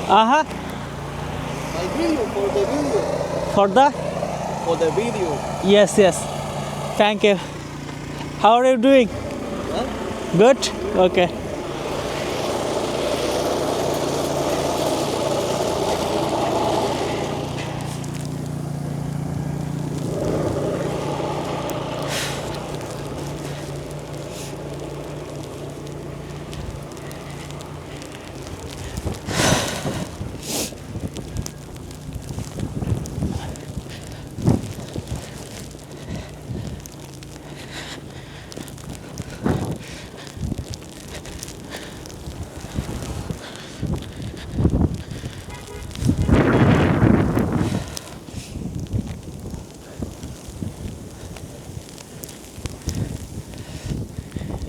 Uh-huh. My video for the video. For the? For the video. Yes, yes. Thank you. How are you doing? Huh? Good? Okay.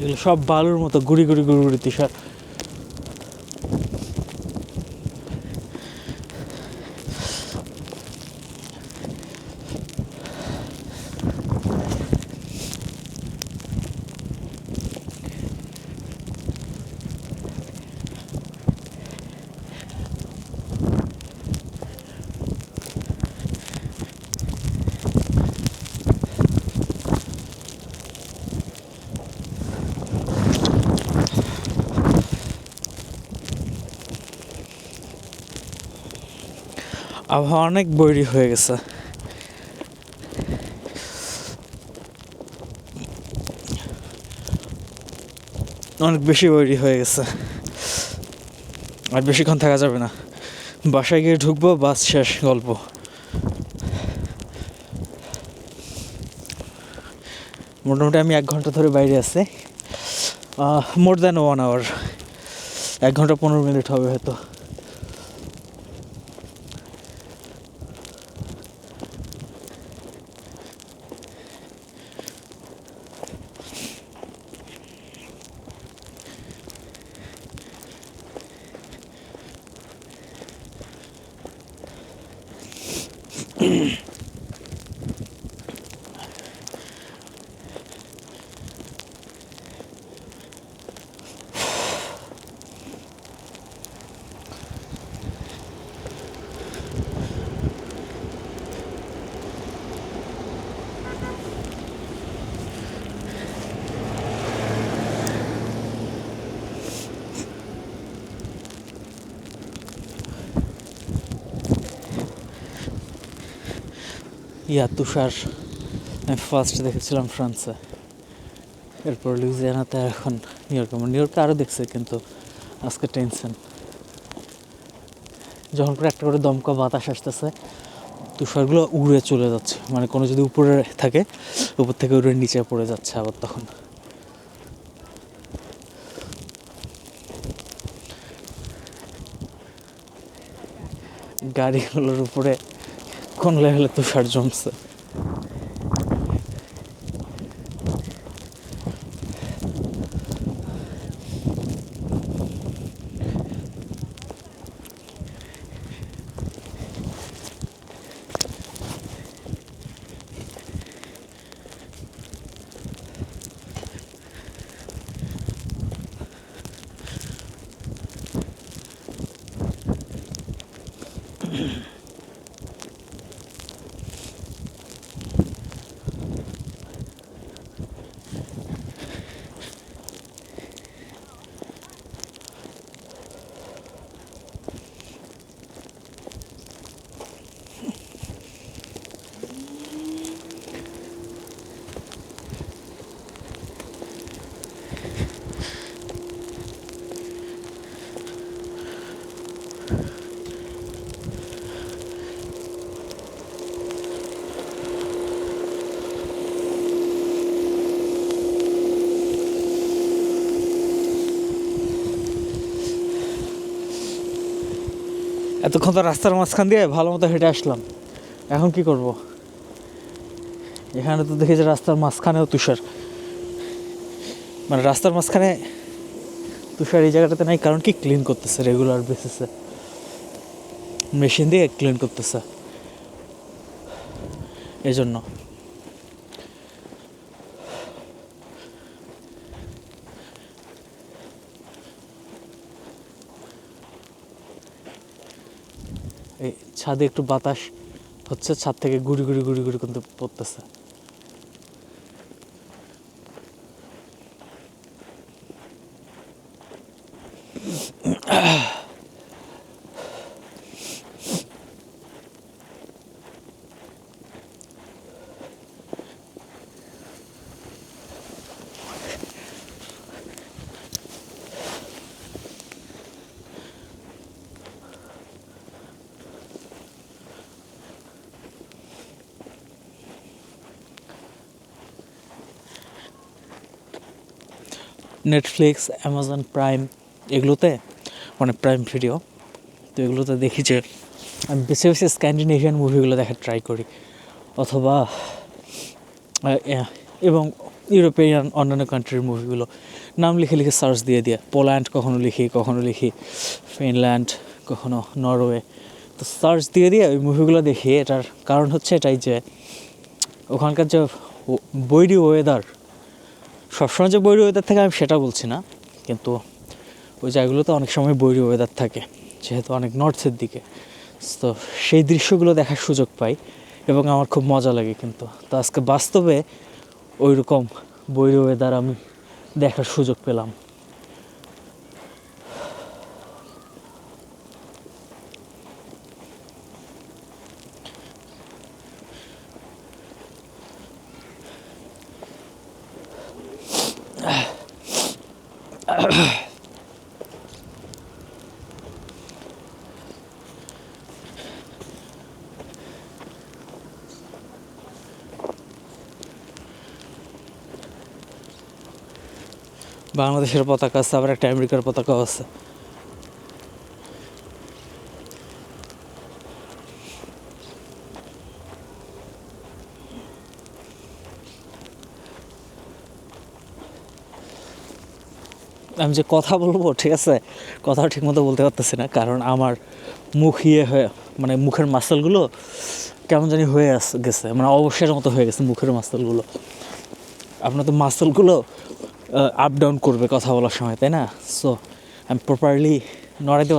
এগুলো সব বালুর মতো গুড়ি গুড়ি গুড়ি গুড়ি তুষার। আবহাওয়া অনেক বৈরী হয়ে গেছে। অনেক বেশি বৈরী হয়ে গেছে, আর বেশিক্ষণ থাকা যাবে না। বাসায় গিয়ে ঢুকবো, বাস শেষ, গল্প। মোটামুটি আমি 1 ঘন্টা ধরে বাইরে আছি, মোর দ্যান 1 আওয়ার। 1 ঘন্টা 15 মিনিট হবে হয়তো। তুষার আমি ফার্স্ট দেখেছিলাম ফ্রান্সে, এরপর লুইজিয়ানাতে, এখন নিউ ইয়র্কে। নিউ ইয়র্কে আরও দেখছে, কিন্তু আজকে টেনশন। যখন করে একটা করে দমকা বাতাস আসতেছে, তুষারগুলো উড়ে চলে যাচ্ছে, মানে কোনো যদি উপরে থাকে, উপর থেকে উড়ে নিচে পড়ে যাচ্ছে আবার। তখন গাড়িগুলোর উপরে কোন লেভেলে তুষার জমছে। এতক্ষণ তো রাস্তার মাঝখান দিয়ে ভালো মতো হেঁটে আসলাম, এখন কি করব? এখানে তো দেখি যে রাস্তার মাঝখানেও তুষার, মানে রাস্তার মাঝখানে তুষার এই জায়গাটাতে নাই। কারণ কি, ক্লিন করতেছে রেগুলার বেসিসে, মেশিন দিয়ে ক্লিন করতেছে, এই জন্য। এই ছাদে একটু বাতাস হচ্ছে, ছাদ থেকে গুড়ি গুড়ি গুড়ি গুড়ি কিন্তু পড়তেছে। নেটফ্লিক্স, অ্যামাজন প্রাইম এগুলোতে, মানে প্রাইম ভিডিও, তো এগুলোতে দেখি যে আমি বেশি বেশি স্ক্যান্ডিনেভিয়ান মুভিগুলো দেখার ট্রাই করি, অথবা এবং ইউরোপিয়ান অন্যান্য কান্ট্রির মুভিগুলো নাম লিখে লিখে সার্চ দিয়ে দিয়ে, পোল্যান্ড কখনো লিখি ফিনল্যান্ড, কখনো নরওয়ে, তো সার্চ দিয়ে দিয়ে ওই মুভিগুলো দেখি। এটার কারণ হচ্ছে এটাই যে ওখানকার যে বৈরী ওয়েদার, সবসময় যে বৈরী ওয়েদার থাকে আমি সেটা বলছি না, কিন্তু ওই জায়গাগুলোতে অনেক সময় বৈরী ওয়েদার থাকে, যেহেতু অনেক নর্থের দিকে, তো সেই দৃশ্যগুলো দেখার সুযোগ পাই এবং আমার খুব মজা লাগে। কিন্তু তো আজকে বাস্তবে ওই রকম বৈরী ওয়েদার আমি দেখার সুযোগ পেলাম। বাংলাদেশের পতাকা আছে, আবার একটা আমেরিকার পতাকাও আছে। আমি যে কথা বলবো, ঠিক আছে, কথা ঠিকমতো বলতে পারতেছি না, কারণ আমার মুখ হয়ে, মানে মুখের মাসেলগুলো কেমন জানি হয়ে গেছে, মানে অবশ্যের মতো হয়ে গেছে মুখের মাসেলগুলো। আপনার তো মাসেলগুলো আপ ডাউন করবে কথা বলার সময়, তাই না? সো আমি প্রপারলি নড়াইতে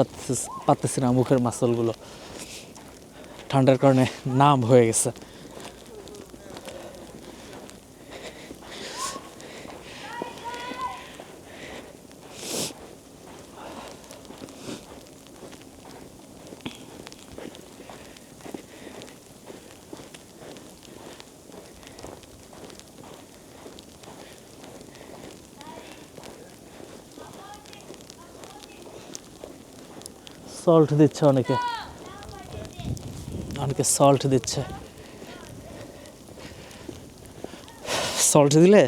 পারতেছি না মুখের মাসেলগুলো, ঠান্ডার কারণে নাম হয়ে গেছে। সল্ট দিচ্ছে অনেকে, সল্ট দিচ্ছে। সল্ট দিলে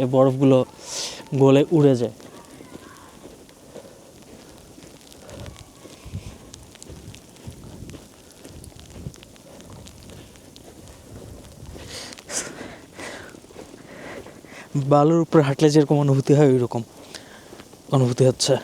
এই বরফগুলো গলে উড়ে যায়। বালুর উপরে হাঁটলে যেরকম অনুভূতি হয় ওই রকম অনুভূতি হচ্ছে।